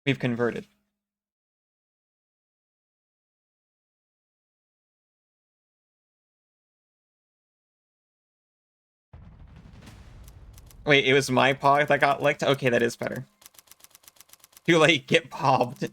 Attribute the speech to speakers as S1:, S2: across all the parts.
S1: We've converted. Wait, it was my paw that got licked? Okay, that is better. Too late, get pobbed.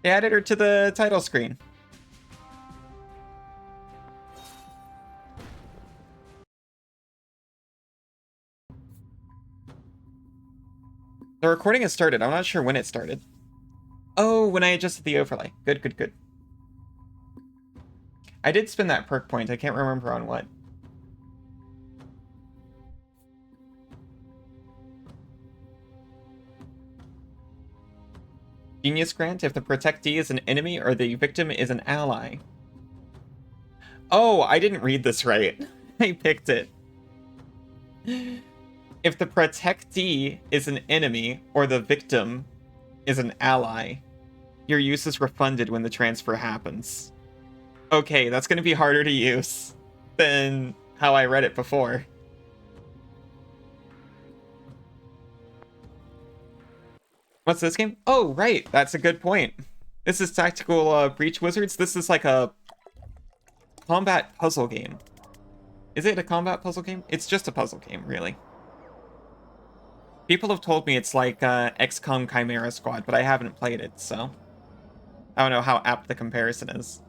S1: They added her to the title screen. The recording has started. I'm not sure when it started. Oh, when I adjusted the overlay. Good, good, good. I did spend that perk point. I can't remember on what. Genius grant if the protectee is an enemy or the victim is an ally. Oh, I didn't read this right. I picked it. If the protectee is an enemy or the victim is an ally, your use is refunded when the transfer happens. Okay, that's going to be harder to use than how I read it before. What's this game? Oh, right. That's a good point. This is Tactical Breach Wizards. This is like a combat puzzle game. Is it a combat puzzle game? It's just a puzzle game, really. People have told me it's like XCOM Chimera Squad, but I haven't played it, so I don't know how apt the comparison is.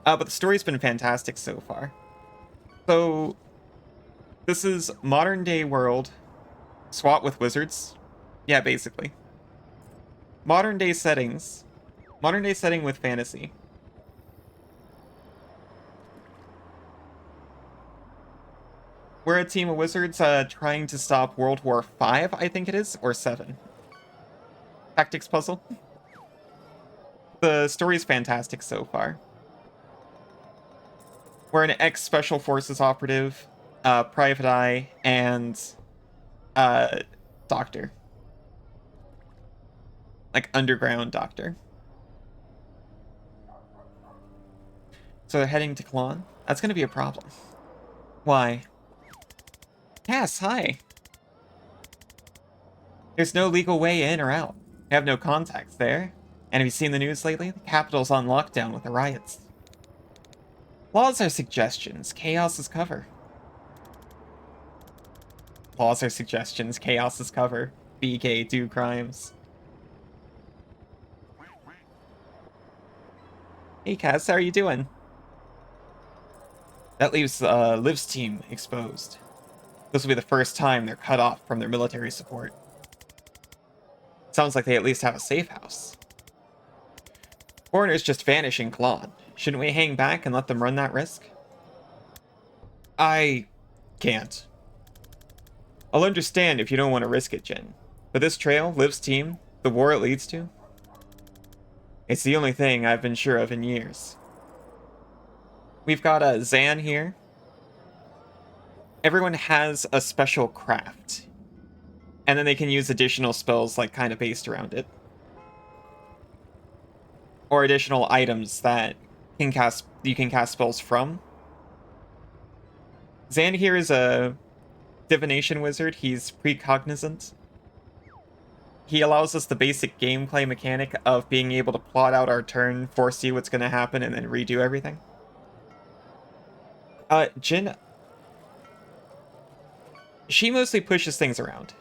S1: But the story's been fantastic so far. So, this is modern day world, SWAT with wizards. Yeah, basically. Modern day settings. Modern day setting with fantasy. We're a team of wizards trying to stop World War V, I think it is, or 7. Tactics puzzle. The story's fantastic so far. We're an ex-Special Forces operative, Private Eye, and Doctor. Like, underground Doctor. So they're heading to Klon? That's gonna be a problem. Why? Cass, hi! There's no legal way in or out. We have no contacts there. And have you seen the news lately? The capital's on lockdown with the riots. Laws are suggestions, chaos is cover. Laws are suggestions, chaos is cover. BK, do crimes. Hey Cass, how are you doing? That leaves Liv's team exposed. This will be the first time they're cut off from their military support. Sounds like they at least have a safe house. Foreigners just vanish in Klon. Shouldn't we hang back and let them run that risk? I can't. I'll understand if you don't want to risk it, Jin. But this trail, Liv's team, the war it leads to, it's the only thing I've been sure of in years. We've got a Zan here. Everyone has a special craft. And then they can use additional spells like kind of based around it. Or additional items that you can cast spells from. Zan here is a divination wizard. He's precognizant. He allows us the basic gameplay mechanic of being able to plot out our turn, foresee what's going to happen, and then redo everything. Jin, she mostly pushes things around.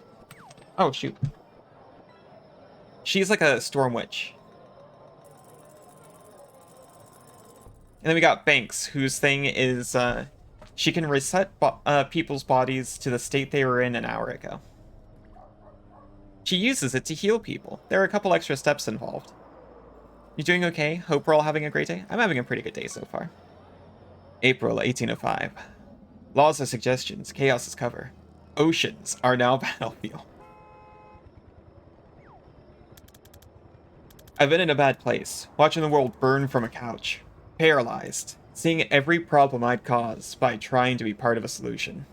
S1: Oh, shoot. She's like a storm witch. And then we got Banks, whose thing is, she can reset people's bodies to the state they were in an hour ago. She uses it to heal people. There are a couple extra steps involved. You doing okay? Hope we're all having a great day? I'm having a pretty good day so far. April 1805. Laws are suggestions. Chaos is cover. Oceans are now battlefield. I've been in a bad place, watching the world burn from a couch. Paralyzed, seeing every problem I'd cause by trying to be part of a solution.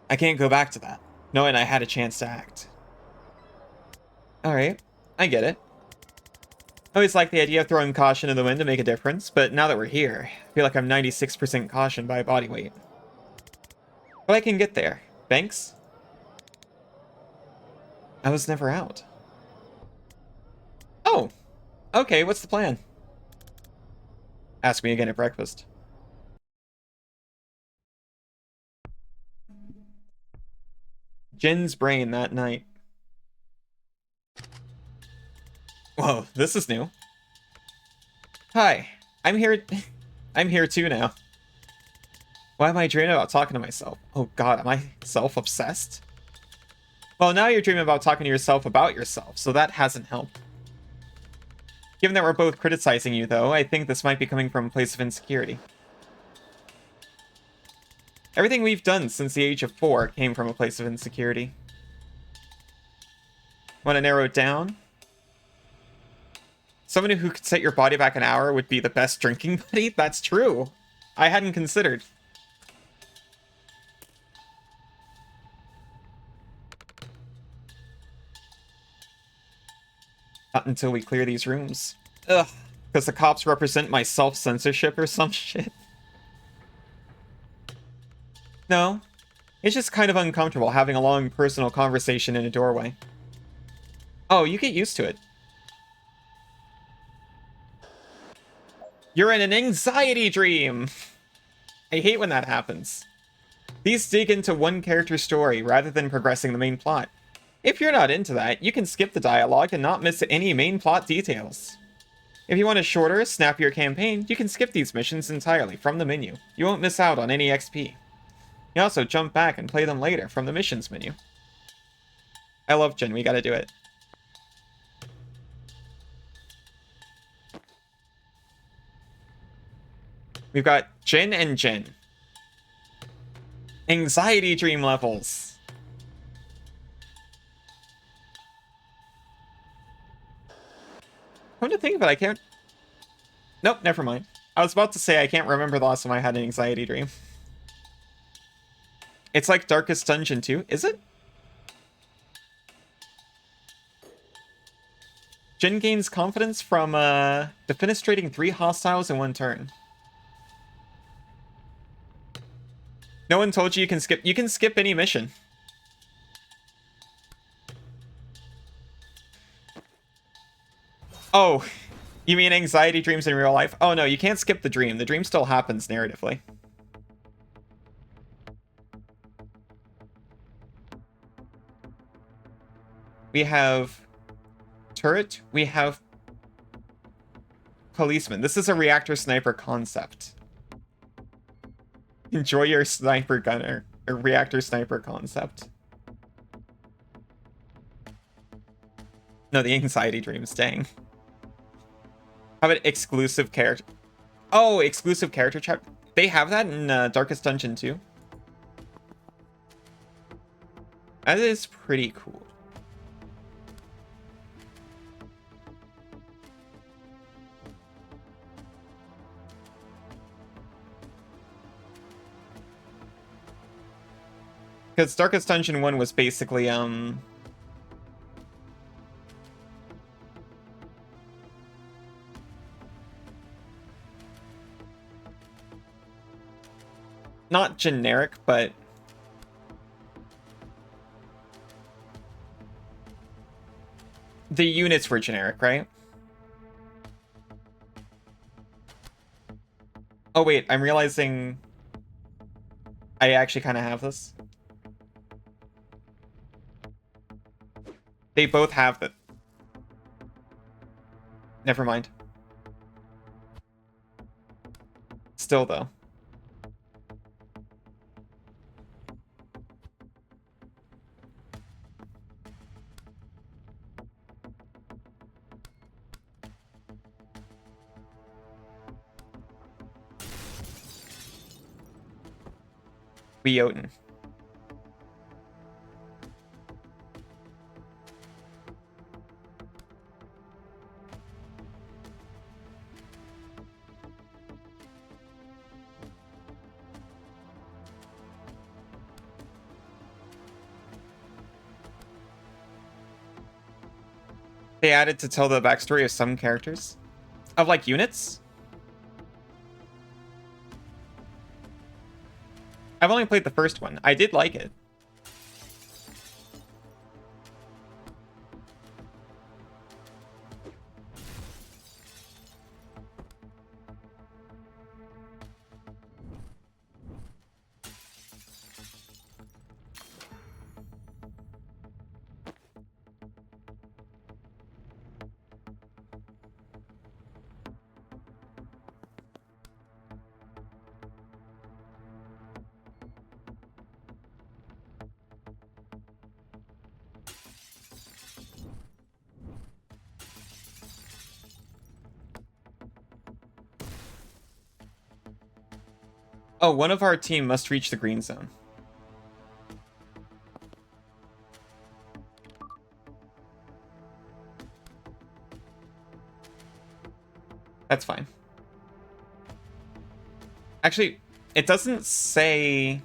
S1: I can't go back to that, knowing I had a chance to act. Alright, I get it. I always like the idea of throwing caution in the wind to make a difference, but now that we're here, I feel like I'm 96% caution by body weight. But I can get there. Thanks? I was never out. Oh! Okay, what's the plan? Ask me again at breakfast. Jin's brain that night. Whoa, this is new. Hi, I'm here. I'm here too now. Why am I dreaming about talking to myself? Oh god, am I self-obsessed? Well, now you're dreaming about talking to yourself about yourself, so that hasn't helped. Given that we're both criticizing you, though, I think this might be coming from a place of insecurity. Everything we've done since the age of 4 came from a place of insecurity. Want to narrow it down? Someone who could set your body back an hour would be the best drinking buddy? That's true. I hadn't considered. Not until we clear these rooms. Ugh. Because the cops represent my self-censorship or some shit. No. It's just kind of uncomfortable having a long personal conversation in a doorway. Oh, you get used to it. You're in an anxiety dream! I hate when that happens. These dig into one character's story rather than progressing the main plot. If you're not into that, you can skip the dialogue and not miss any main plot details. If you want a shorter, snappier campaign, you can skip these missions entirely from the menu. You won't miss out on any XP. You also jump back and play them later from the missions menu. I love Jin, we gotta do it. We've got Jin and Jin. Anxiety dream levels. Come to think of it, I can't... Nope, never mind. I was about to say I can't remember the last time I had an anxiety dream. It's like Darkest Dungeon 2, is it? Jin gains confidence from defenestrating 3 hostiles in 1 turn. No one told you you can skip. You can skip any mission. Oh, you mean anxiety dreams in real life? Oh no, you can't skip the dream. The dream still happens narratively. We have turret. We have policeman. This is a reactor sniper concept. Enjoy your sniper gunner. Or reactor sniper concept. No, the anxiety dreams, dang. How about exclusive character? Oh, exclusive character chat. They have that in Darkest Dungeon 2. That is pretty cool. Because Darkest Dungeon 1 was basically, not generic, but the units were generic, right? Oh wait, I'm realizing I actually kind of have this. They both have that. Never mind. Still though. Wioten. They added to tell the backstory of some characters. Of, like, units? I've only played the first one. I did like it. Oh, one of our team must reach the green zone. That's fine. Actually, it doesn't say...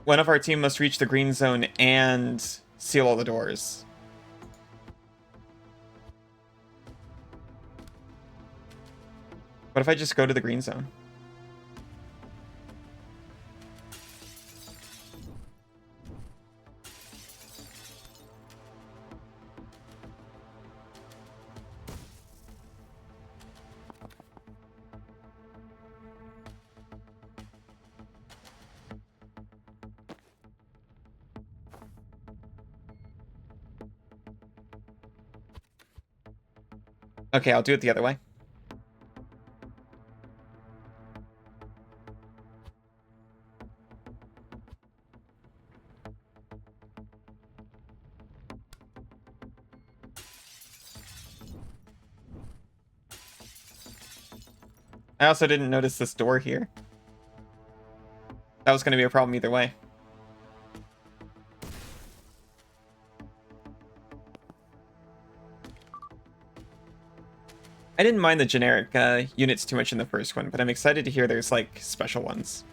S1: One of our team must reach the green zone and seal all the doors. What if I just go to the green zone? Okay, I'll do it the other way. I also didn't notice this door here. That was going to be a problem either way. I didn't mind the generic units too much in the first one, but I'm excited to hear there's, like, special ones.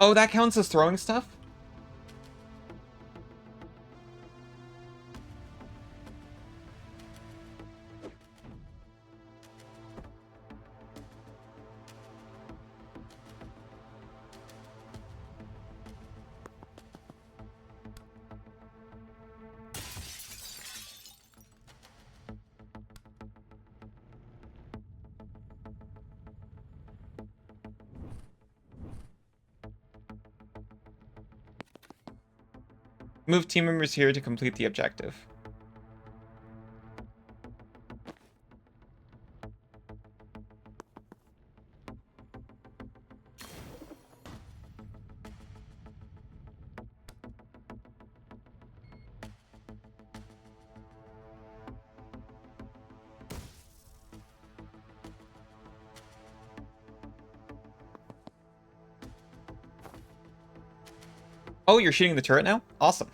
S1: Oh, that counts as throwing stuff? Move team members here to complete the objective. Oh, you're shooting the turret now? Awesome.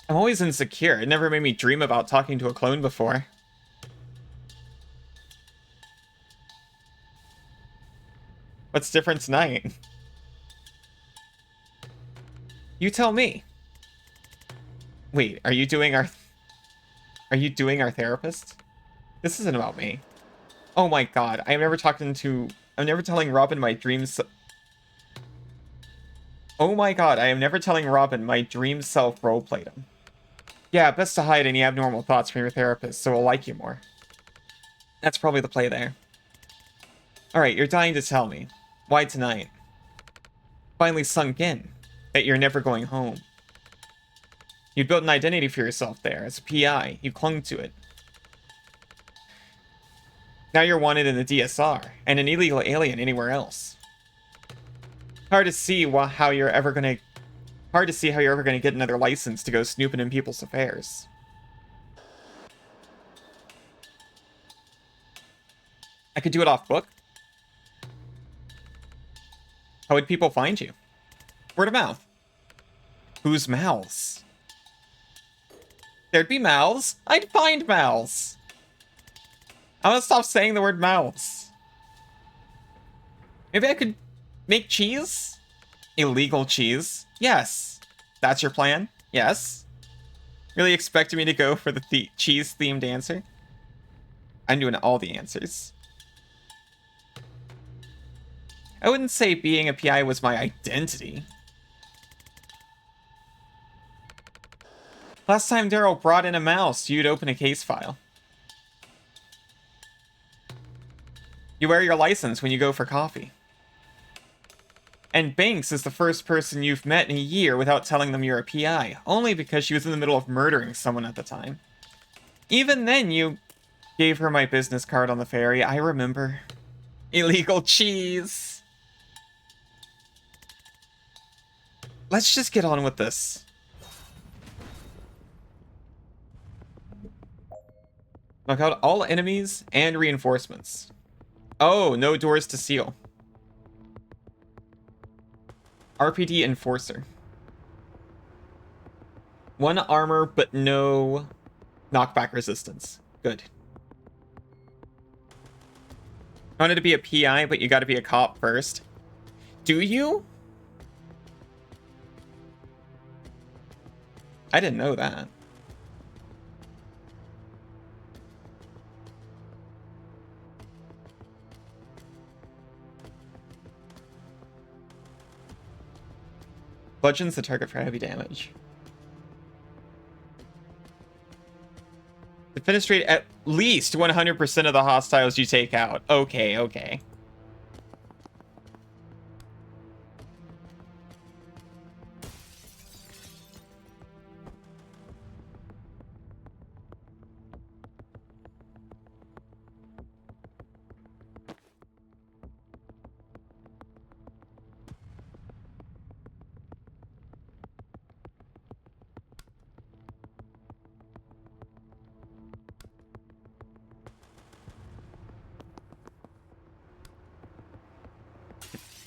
S1: I'm always insecure. It never made me dream about talking to a clone before. What's different tonight? You tell me. Wait, are you doing our therapist? This isn't about me. Oh my god, I'm never telling Robin my dreams. Oh my god, I am never telling Robin my dream self roleplayed him. Yeah, best to hide any abnormal thoughts from your therapist so he'll like you more. That's probably the play there. Alright, you're dying to tell me. Why tonight? Finally sunk in that you're never going home. You built an identity for yourself there. As a PI, you clung to it. Now you're wanted in the DSR, and an illegal alien anywhere else. Hard to see how you're ever gonna get another license to go snooping in people's affairs. I could do it off book. How would people find you? Word of mouth. Whose mouths? There'd be mouths. I'd find mouths. I'm gonna stop saying the word mouths. Maybe I could make cheese? Illegal cheese? Yes. That's your plan? Yes. Really expecting me to go for the cheese-themed answer? I'm doing all the answers. I wouldn't say being a PI was my identity. Last time Daryl brought in a mouse, you'd open a case file. You wear your license when you go for coffee. And Banks is the first person you've met in a year without telling them you're a PI, only because she was in the middle of murdering someone at the time. Even then, you gave her my business card on the ferry, I remember. Illegal cheese. Let's just get on with this. Knock out all enemies and reinforcements. Oh, no doors to seal. RPD Enforcer. 1 armor, but no knockback resistance. Good. I wanted to be a PI, but you gotta be a cop first. Do you? I didn't know that. Bludgeons the target for heavy damage. Defenestrate at least 100% of the hostiles you take out. Okay, okay.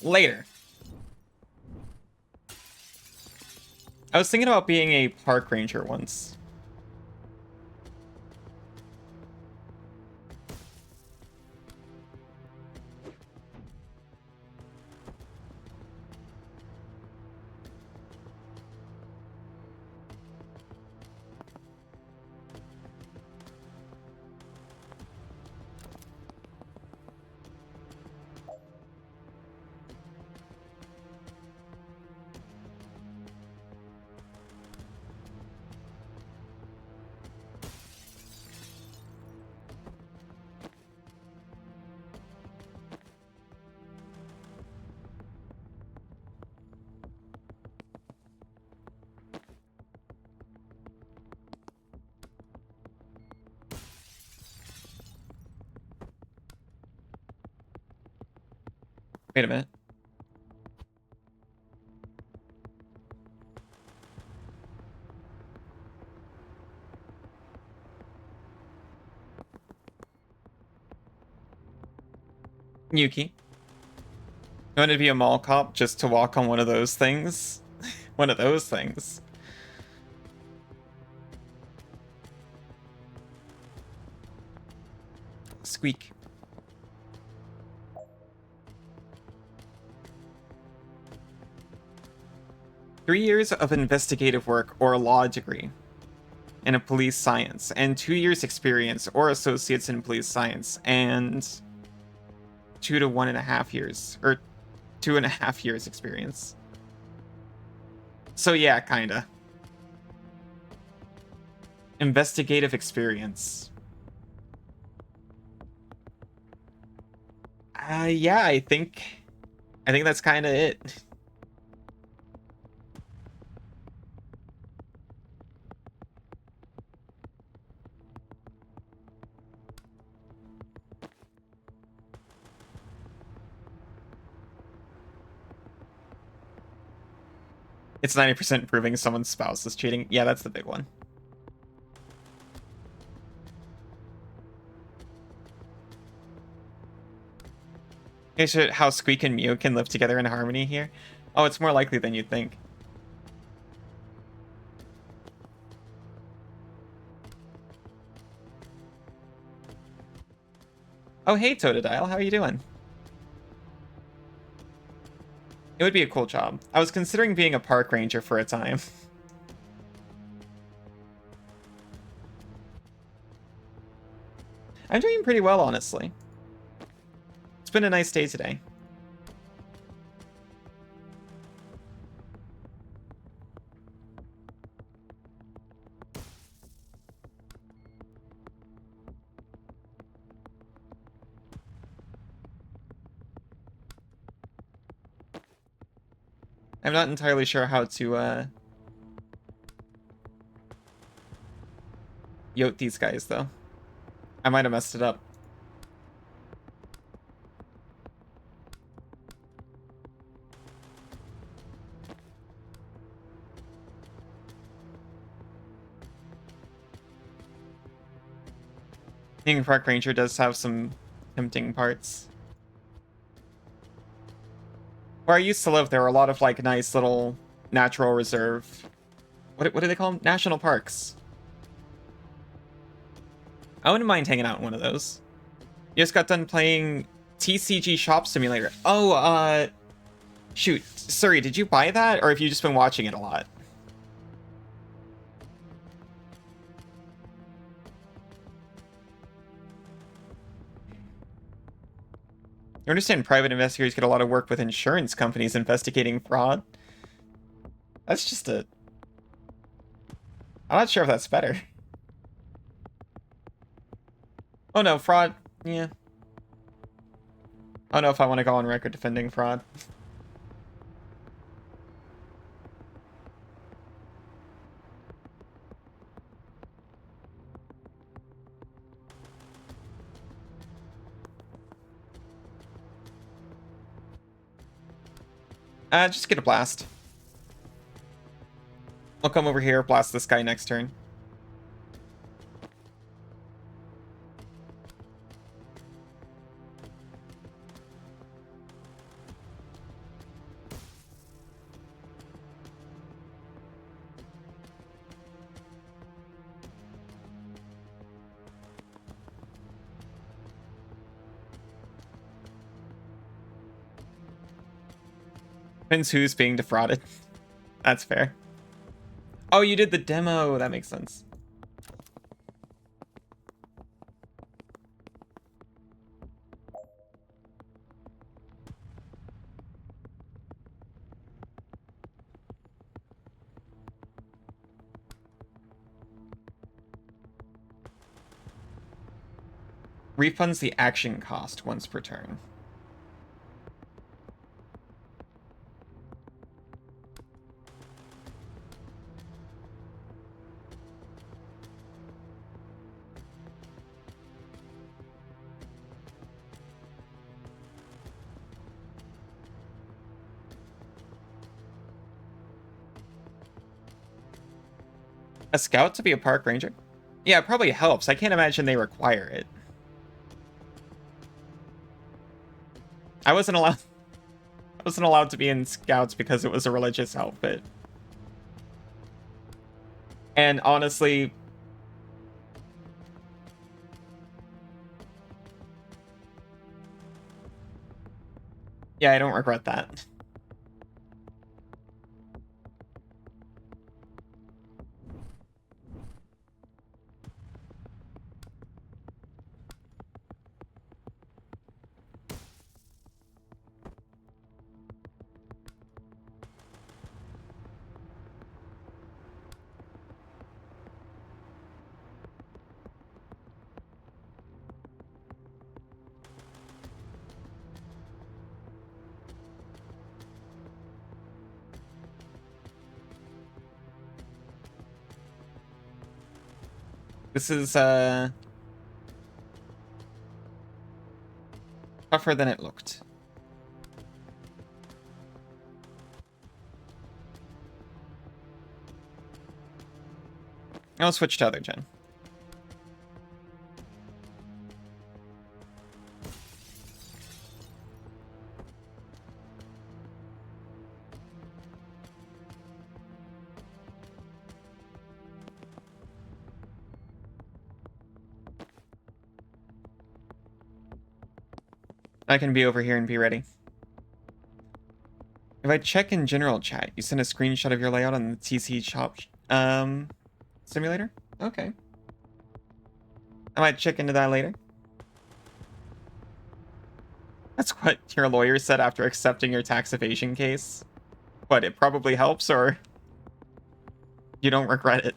S1: Later. I was thinking about being a park ranger once. Wait a minute. Yuki. I wanted to be a mall cop just to walk on one of those things. One of those things. Squeak. Three years of investigative work or law degree in a police science, and 2 years experience or associates in police science, and 2 to 1.5 years, or 2.5 years experience. So yeah, kinda. Investigative experience. Yeah, I think that's kind of it. It's 90% proving someone's spouse is cheating. Yeah, that's the big one. Is it how Squeak and Mew can live together in harmony here? Oh, it's more likely than you'd think. Oh, hey, Totodile, how are you doing? It would be a cool job. I was considering being a park ranger for a time. I'm doing pretty well, honestly. It's been a nice day today. I'm not entirely sure how to, yote these guys, though. I might have messed it up. Being a park ranger does have some tempting parts. Where I used to live, there were a lot of, like, nice little natural reserve... What do they call them? National parks. I wouldn't mind hanging out in one of those. You just got done playing TCG Shop Simulator. Oh, shoot. Sorry, did you buy that? Or have you just been watching it a lot? You understand private investigators get a lot of work with insurance companies investigating fraud? That's just a... I'm not sure if that's better. Oh no, fraud. Yeah. I don't know if I want to go on record defending fraud. Just get a blast. I'll come over here, blast this guy next turn. Depends who's being defrauded. That's fair. Oh, you did the demo. That makes sense. Refunds the action cost once per turn. A scout to be a park ranger? Yeah, it probably helps. I can't imagine they require it. I wasn't allowed to be in scouts because it was a religious outfit. And honestly, yeah, I don't regret that. This is, tougher than it looked. I'll switch to other gen. I can be over here and be ready. If I check in general chat, you send a screenshot of your layout on the TC shop simulator? Okay. I might check into that later. That's what your lawyer said after accepting your tax evasion case. But it probably helps, or you don't regret it.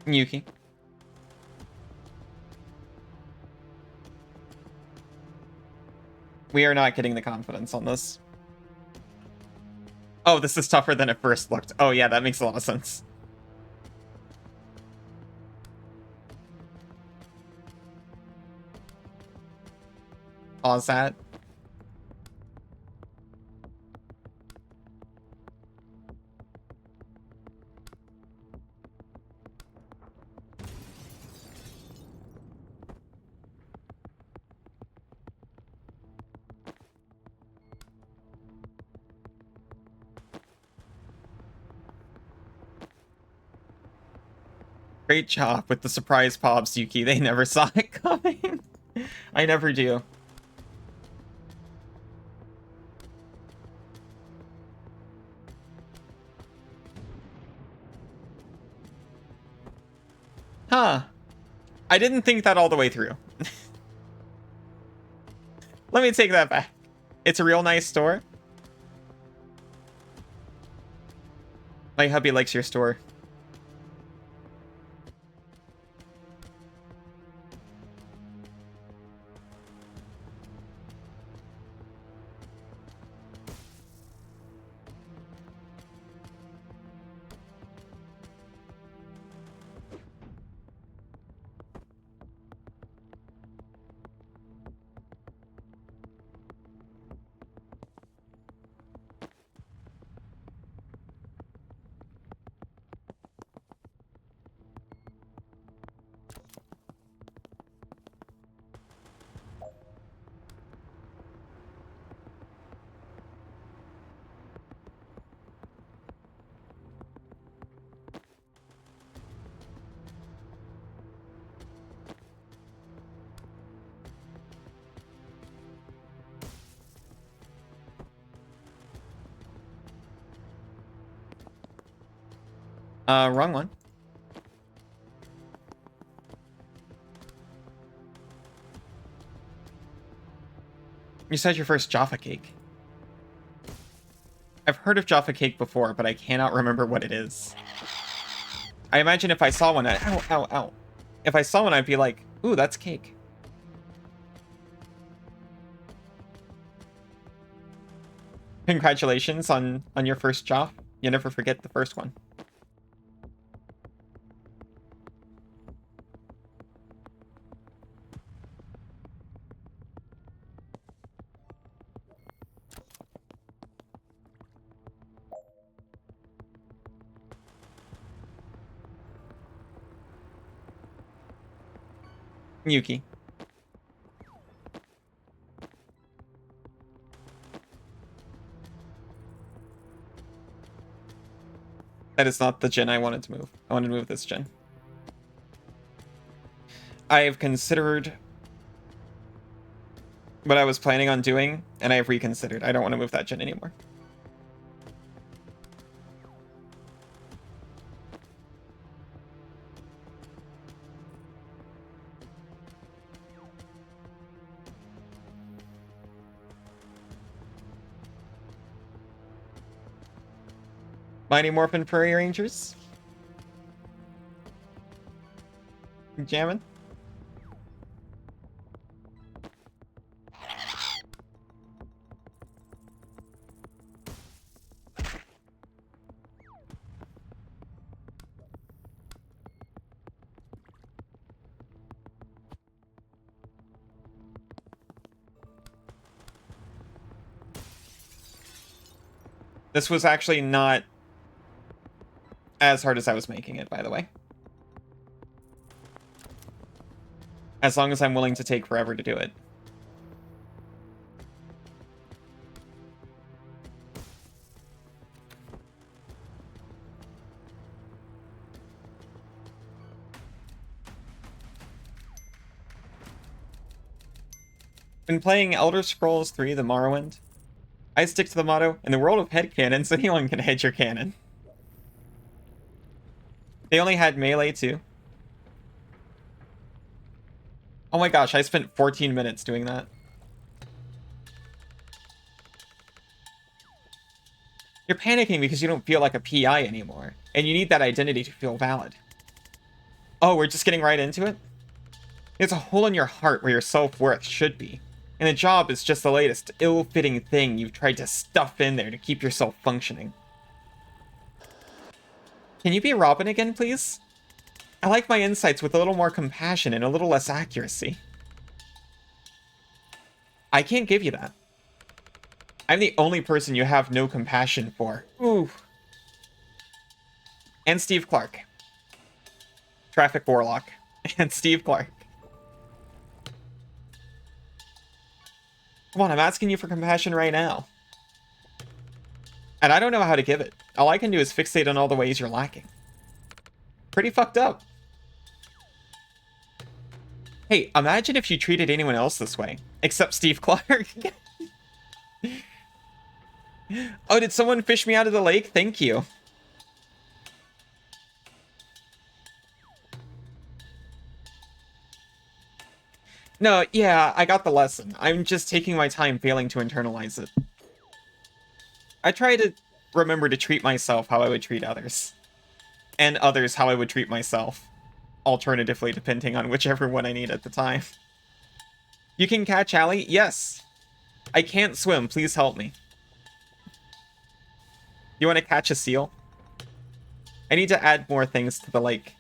S1: Yuki. We are not getting the confidence on this. Oh, this is tougher than it first looked. Oh yeah, that makes a lot of sense. Pause that. Great job with the surprise pops, Yuki. They never saw it coming. I never do. Huh. I didn't think that all the way through. Let me take that back. It's a real nice store. My hubby likes your store. Wrong one. You said your first Jaffa cake. I've heard of Jaffa cake before, but I cannot remember what it is. I imagine if I saw one, ow, ow, ow. If I saw one, I'd be like, ooh, that's cake. Congratulations on your first Jaffa. You never forget the first one. Yuki. That is not the gen I wanted to move. I wanted to move this gen. I have considered what I was planning on doing, and I have reconsidered. I don't want to move that gen anymore. Mighty Morphin Furry Rangers? Jamming? This was actually not as hard as I was making it, by the way. as long as I'm willing to take forever to do it. Been playing Elder Scrolls 3: The Morrowind. I stick to the motto, in the world of headcanons, anyone can head your cannon. They only had melee too. Oh my gosh, I spent 14 minutes doing that. You're panicking because you don't feel like a PI anymore, and you need that identity to feel valid. Oh, we're just getting right into it? There's a hole in your heart where your self-worth should be, and the job is just the latest ill-fitting thing you've tried to stuff in there to keep yourself functioning. Can you be Robin again, please? I like my insights with a little more compassion and a little less accuracy. I can't give you that. I'm the only person you have no compassion for. Ooh. And Steve Clark. Traffic Warlock. And Steve Clark. Come on, I'm asking you for compassion right now. And I don't know how to give it. All I can do is fixate on all the ways you're lacking. Pretty fucked up. Hey, imagine if you treated anyone else this way. Except Steve Clark. Oh, did someone fish me out of the lake? Thank you. No, yeah, I got the lesson. I'm just taking my time failing to internalize it. I try to remember to treat myself how I would treat others. And others how I would treat myself. Alternatively, depending on whichever one I need at the time. You can catch Allie? Yes. I can't swim. Please help me. You want to catch a seal? I need to add more things to the lake.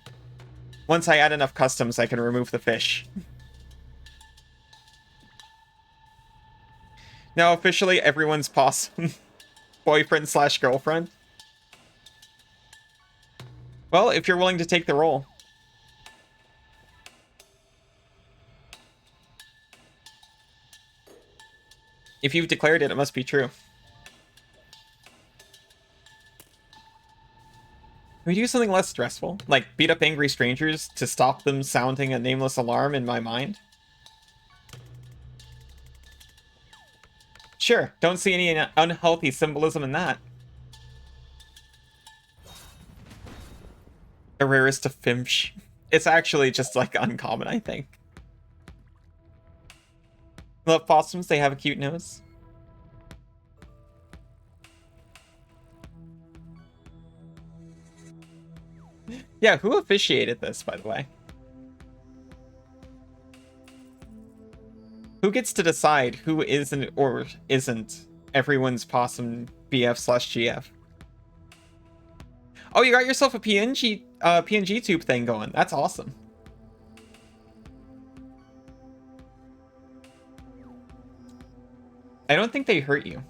S1: Once I add enough customs, I can remove the fish. Now officially everyone's possum boyfriend slash girlfriend. Well, if you're willing to take the role. If you've declared it, it must be true. Can we do something less stressful? Like beat up angry strangers to stop them sounding a nameless alarm in my mind? Sure, don't see any unhealthy symbolism in that. The rarest of Fimsh. It's actually just like uncommon, I think. Love possums, they have a cute nose. Yeah, who officiated this, by the way? Who gets to decide who isn't or isn't everyone's possum BF slash GF? Oh, you got yourself a PNG tube thing going. That's awesome. I don't think they hurt you.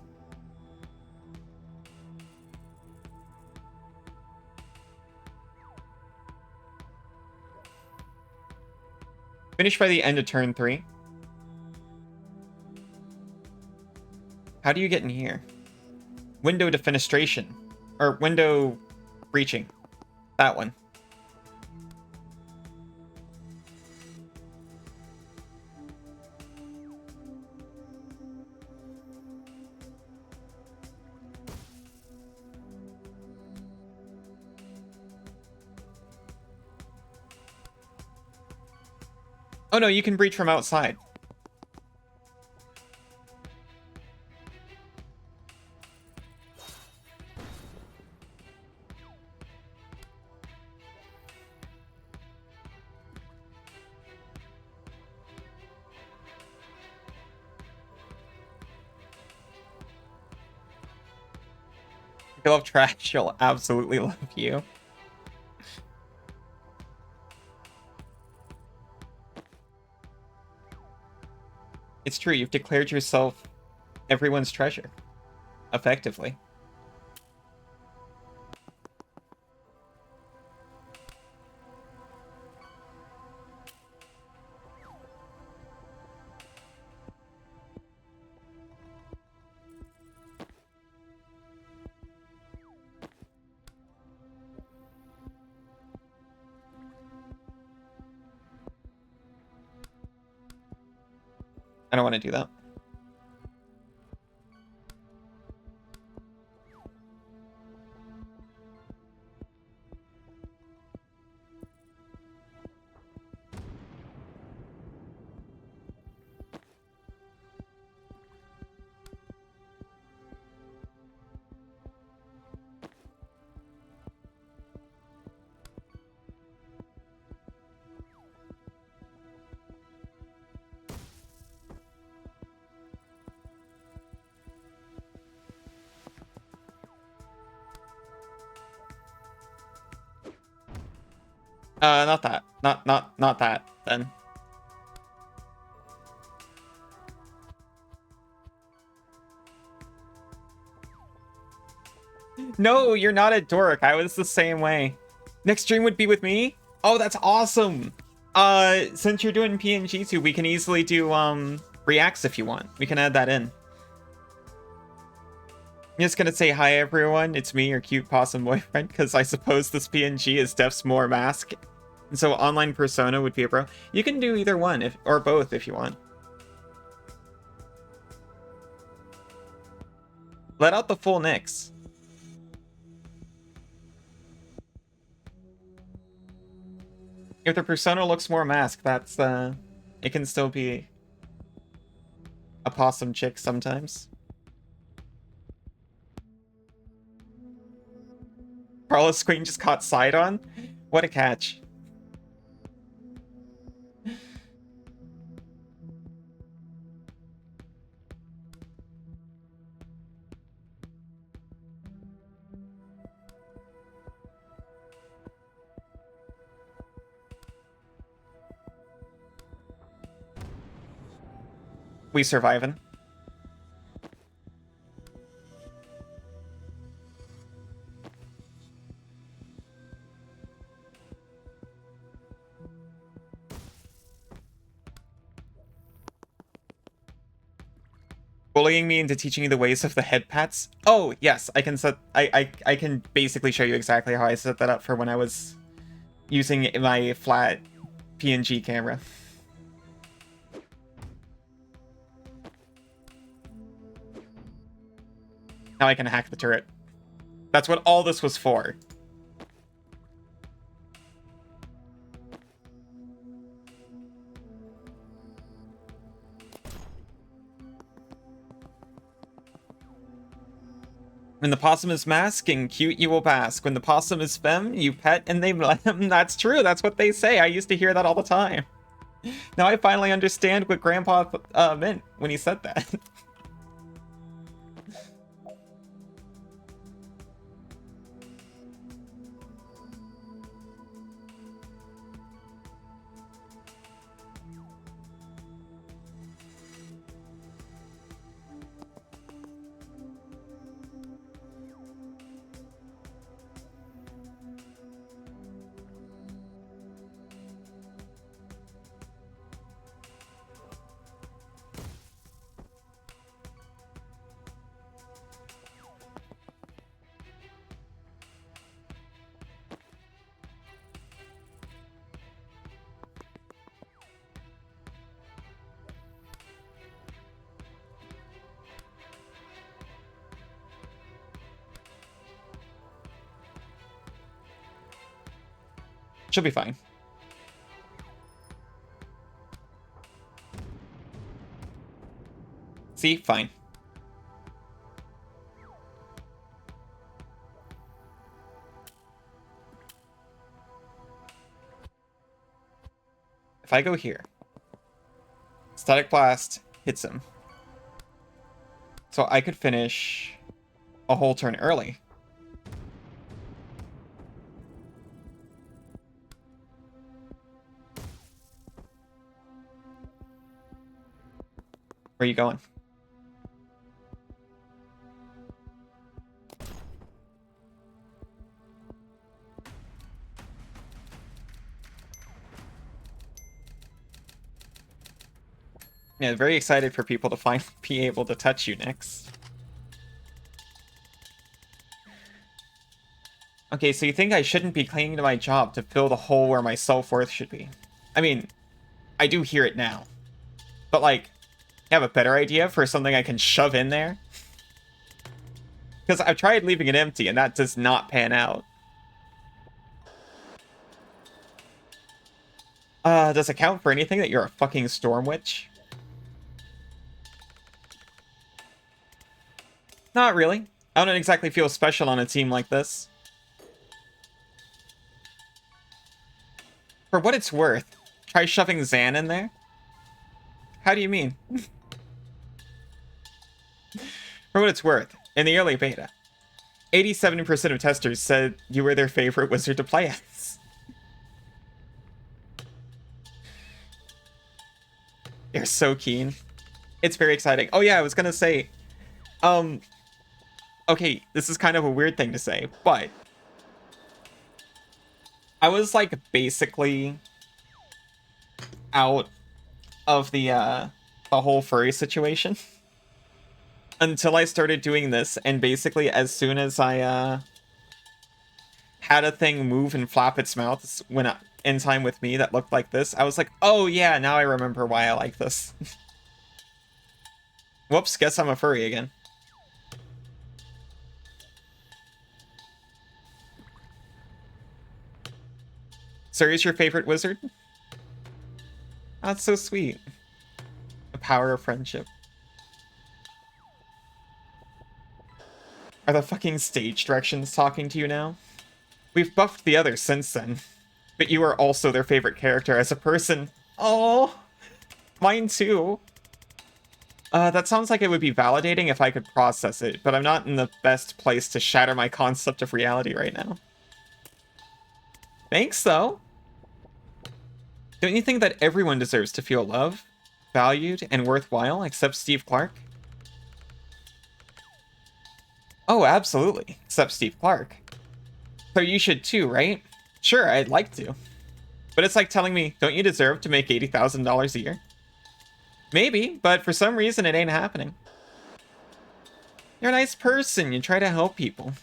S1: Finish by the end of turn 3. How do you get in here? Window defenestration. Or window breaching. That one. Oh no, you can breach from outside. If you love trash, she'll absolutely love you. It's true, you've declared yourself everyone's treasure. Effectively. I don't want to do that. Not that. Not that, then. No, you're not a dork. I was the same way. Next stream would be with me? Oh, that's awesome! Since you're doing PNG too, we can easily do, reacts if you want. We can add that in. I'm just gonna say hi everyone, it's me, your cute possum boyfriend, because I suppose this PNG is Def's more mask. And so online persona would be a bro. You can do either one, or both if you want. Let out the full Nyx. If the persona looks more masked, that's, it can still be a possum chick sometimes. Carla's screen just caught side on? What a catch. We surviving. Bullying me into teaching you the ways of the head pats? Oh, yes, I can set... I can basically show you exactly how I set that up for when I was using my flat PNG camera. Now I can hack the turret. That's what all this was for. When the possum is masking, cute you will bask. When the possum is femme, you pet and they blem. That's true, that's what they say. I used to hear that all the time. Now I finally understand what Grandpa meant when he said that. She'll be fine. See? Fine. If I go here, Static Blast hits him. So I could finish a whole turn early. Where are you going? Yeah, very excited for people to be able to touch you next. Okay, so you think I shouldn't be clinging to my job to fill the hole where my self-worth should be? I mean, I do hear it now. But, like, have a better idea for something I can shove in there? Because I've tried leaving it empty, and that does not pan out. Does it count for anything that you're a fucking storm witch? Not really. I don't exactly feel special on a team like this. For what it's worth, try shoving Zan in there. How do you mean? For what it's worth, in the early beta, 87% of testers said you were their favorite wizard to play as. They're so keen. It's very exciting. Oh yeah, I was gonna say, okay, this is kind of a weird thing to say, but I was like basically out of the whole furry situation until I started doing this, and basically as soon as I had a thing move and flap its mouth when in time with me that looked like this, I was like, oh yeah, now I remember why I like this. Whoops, guess I'm a furry again. Suri's your favorite wizard? That's so sweet. The power of friendship. Are the fucking stage directions talking to you now? We've buffed the others since then, but you are also their favorite character as a person. Oh, mine too. That sounds like it would be validating if I could process it, but I'm not in the best place to shatter my concept of reality right now. Thanks, though. Don't you think that everyone deserves to feel loved, valued, and worthwhile, except Steve Clark? Oh, absolutely, except Steve Clark. So you should too, right? Sure, I'd like to. But it's like telling me, don't you deserve to make $80,000 a year? Maybe, but for some reason it ain't happening. You're a nice person, you try to help people.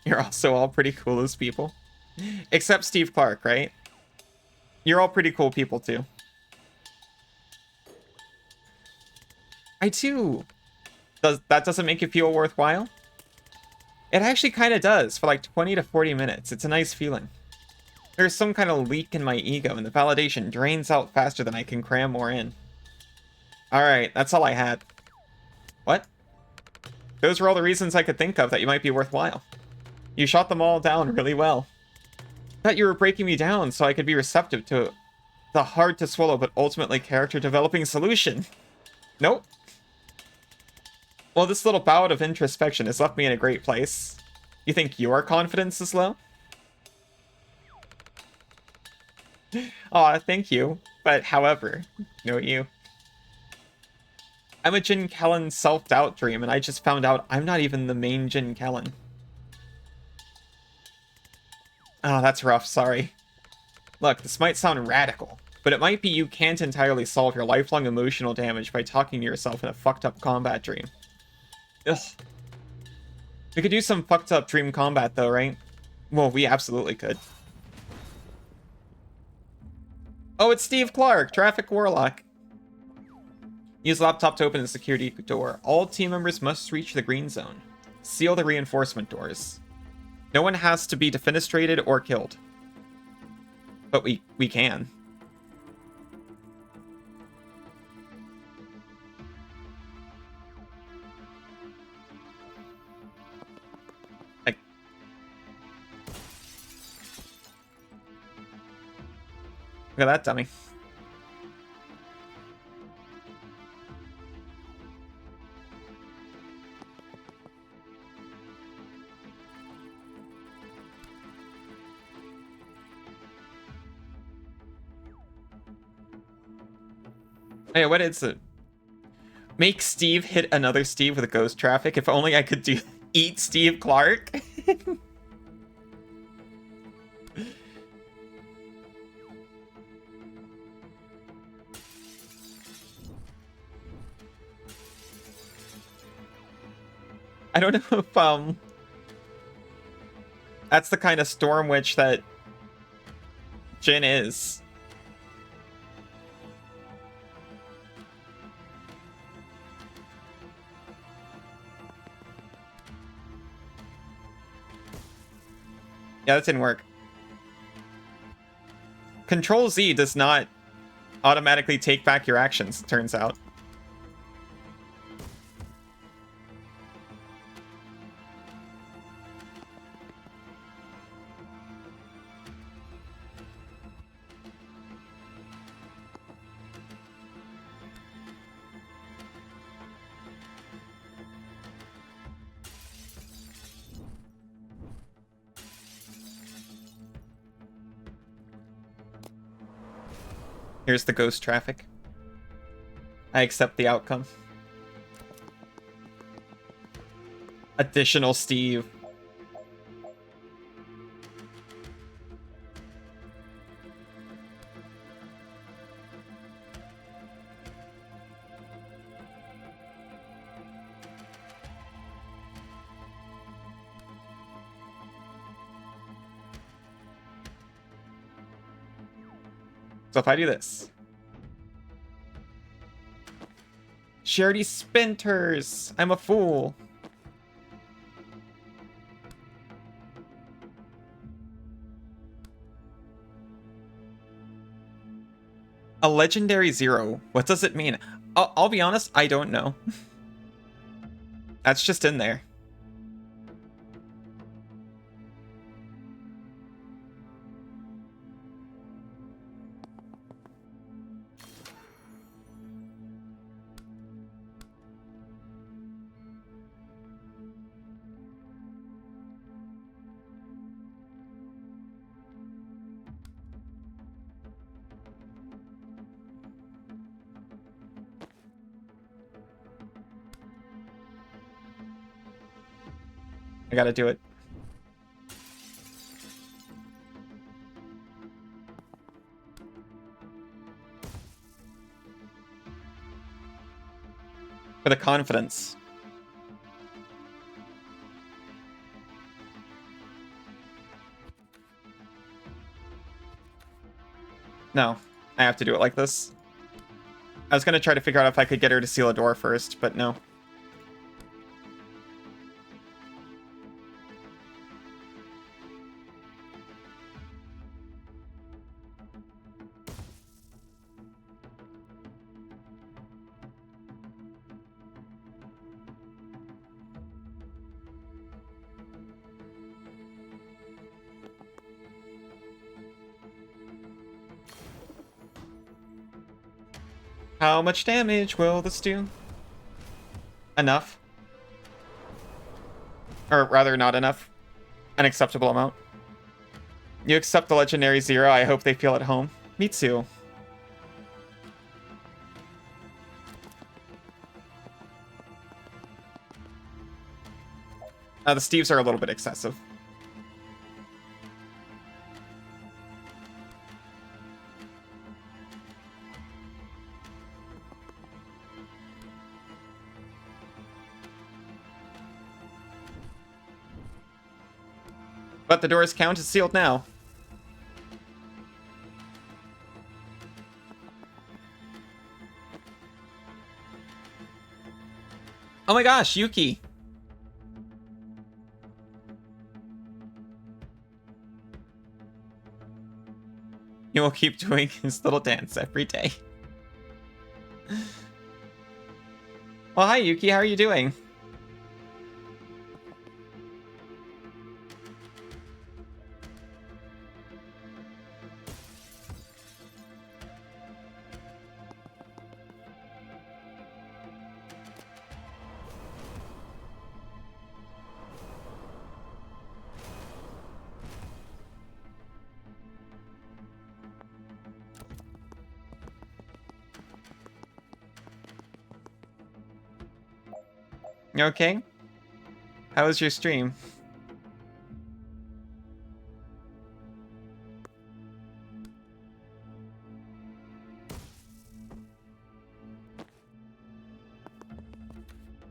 S1: You're also all pretty cool as people. Except Steve Clark, right? You're all pretty cool people too. I too. That doesn't make you feel worthwhile? It actually kind of does for like 20 to 40 minutes. It's a nice feeling. There's some kind of leak in my ego and the validation drains out faster than I can cram more in. Alright, that's all I had. What? Those were all the reasons I could think of that you might be worthwhile. You shot them all down really well. I thought you were breaking me down so I could be receptive to the hard to swallow but ultimately character developing solution. Nope. Well, this little bout of introspection has left me in a great place. You think your confidence is low? Aw, thank you. But however, no you. I'm a Jin Kellen self-doubt dream, and I just found out I'm not even the main Jin Kellen. Oh, that's rough, sorry. Look, this might sound radical, but it might be you can't entirely solve your lifelong emotional damage by talking to yourself in a fucked up combat dream. Ugh. We could do some fucked up dream combat though, right? Well, we absolutely could. Oh, it's Steve Clark, Traffic Warlock. Use laptop to open the security door. All team members must reach the green zone. Seal the reinforcement doors. No one has to be defenestrated or killed. But we can. Like, look at that dummy. Hey, what is it? Make Steve hit another Steve with a ghost traffic. If only I could do eat Steve Clark. I don't know if that's the kind of storm witch that Jin is. Yeah, that didn't work. Control Z does not automatically take back your actions, it turns out. Here's the ghost traffic. I accept the outcome. Additional Steve. So if I do this. She already spent hers. I'm a fool. A legendary 0. What does it mean? I'll be honest, I don't know. That's just in there. I gotta do it. For the confidence. No, I have to do it like this. I was gonna try to figure out if I could get her to seal a door first, but no. How much damage will this do? Enough. Or rather, not enough. An acceptable amount. You accept the legendary 0. I hope they feel at home. Me too. The Steves are a little bit excessive. But the door's count is sealed now. Oh my gosh, Yuki! He will keep doing his little dance every day. Well, hi Yuki, how are you doing? You okay? How was your stream?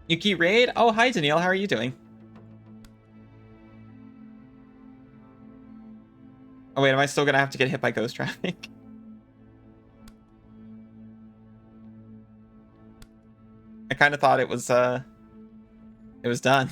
S1: Yuki Raid? Oh, hi Danielle, how are you doing? Oh wait, am I still gonna have to get hit by ghost traffic? I kind of thought it was done.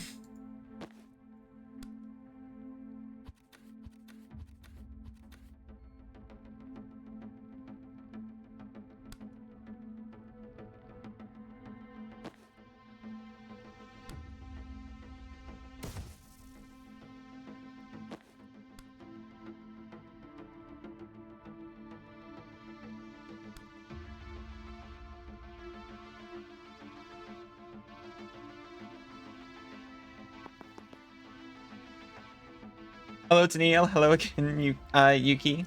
S1: Hello, Danielle. Hello again, Yuki.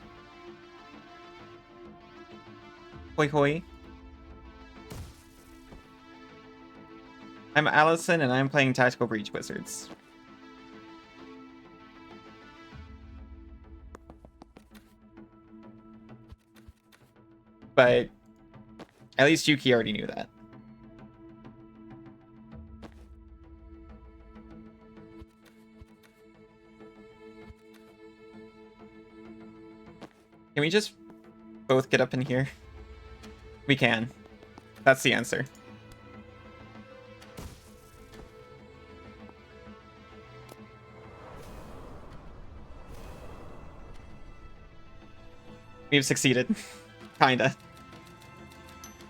S1: Hoi hoi. I'm Allison, and I'm playing Tactical Breach Wizards. But at least Yuki already knew that. Can we just both get up in here? We can. That's the answer. We've succeeded. Kinda.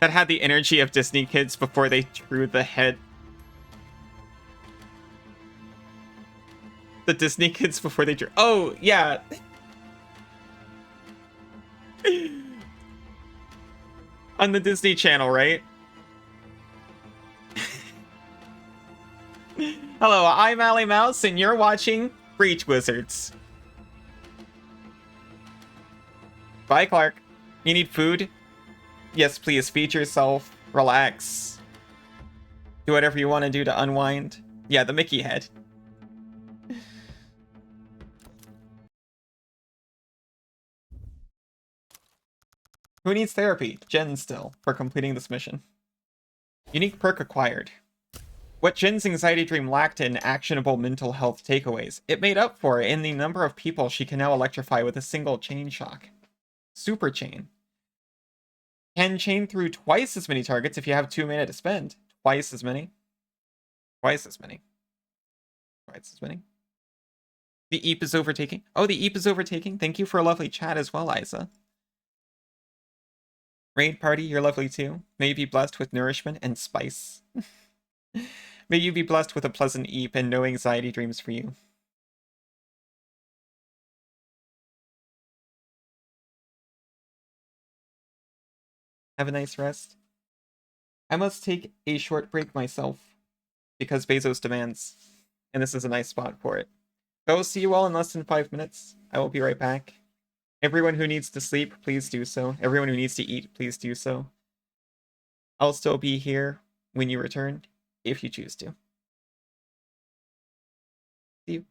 S1: That had the energy of Disney kids before they drew the head. The Disney kids before they drew... Oh, yeah! On the Disney Channel, right? Hello, I'm Ally Mouse, and you're watching Breach Wizards. Bye, Clark. You need food? Yes, please. Feed yourself. Relax. Do whatever you want to do to unwind. Yeah, the Mickey head. Who needs therapy? Jen still, for completing this mission. Unique perk acquired. What Jen's anxiety dream lacked in actionable mental health takeaways, it made up for in the number of people she can now electrify with a single chain shock. Super chain. Can chain through twice as many targets if you have 2 mana to spend. Twice as many. Twice as many. Twice as many. The Eep is overtaking. Oh, the Eep is overtaking. Thank you for a lovely chat as well, Isa. Raid party, you're lovely too. May you be blessed with nourishment and spice. May you be blessed with a pleasant Eep and no anxiety dreams for you. Have a nice rest. I must take a short break myself because Bezos demands, and this is a nice spot for it. I will see you all in less than 5 minutes. I will be right back. Everyone who needs to sleep, please do so. Everyone who needs to eat, please do so. I'll still be here when you return, if you choose to. See you.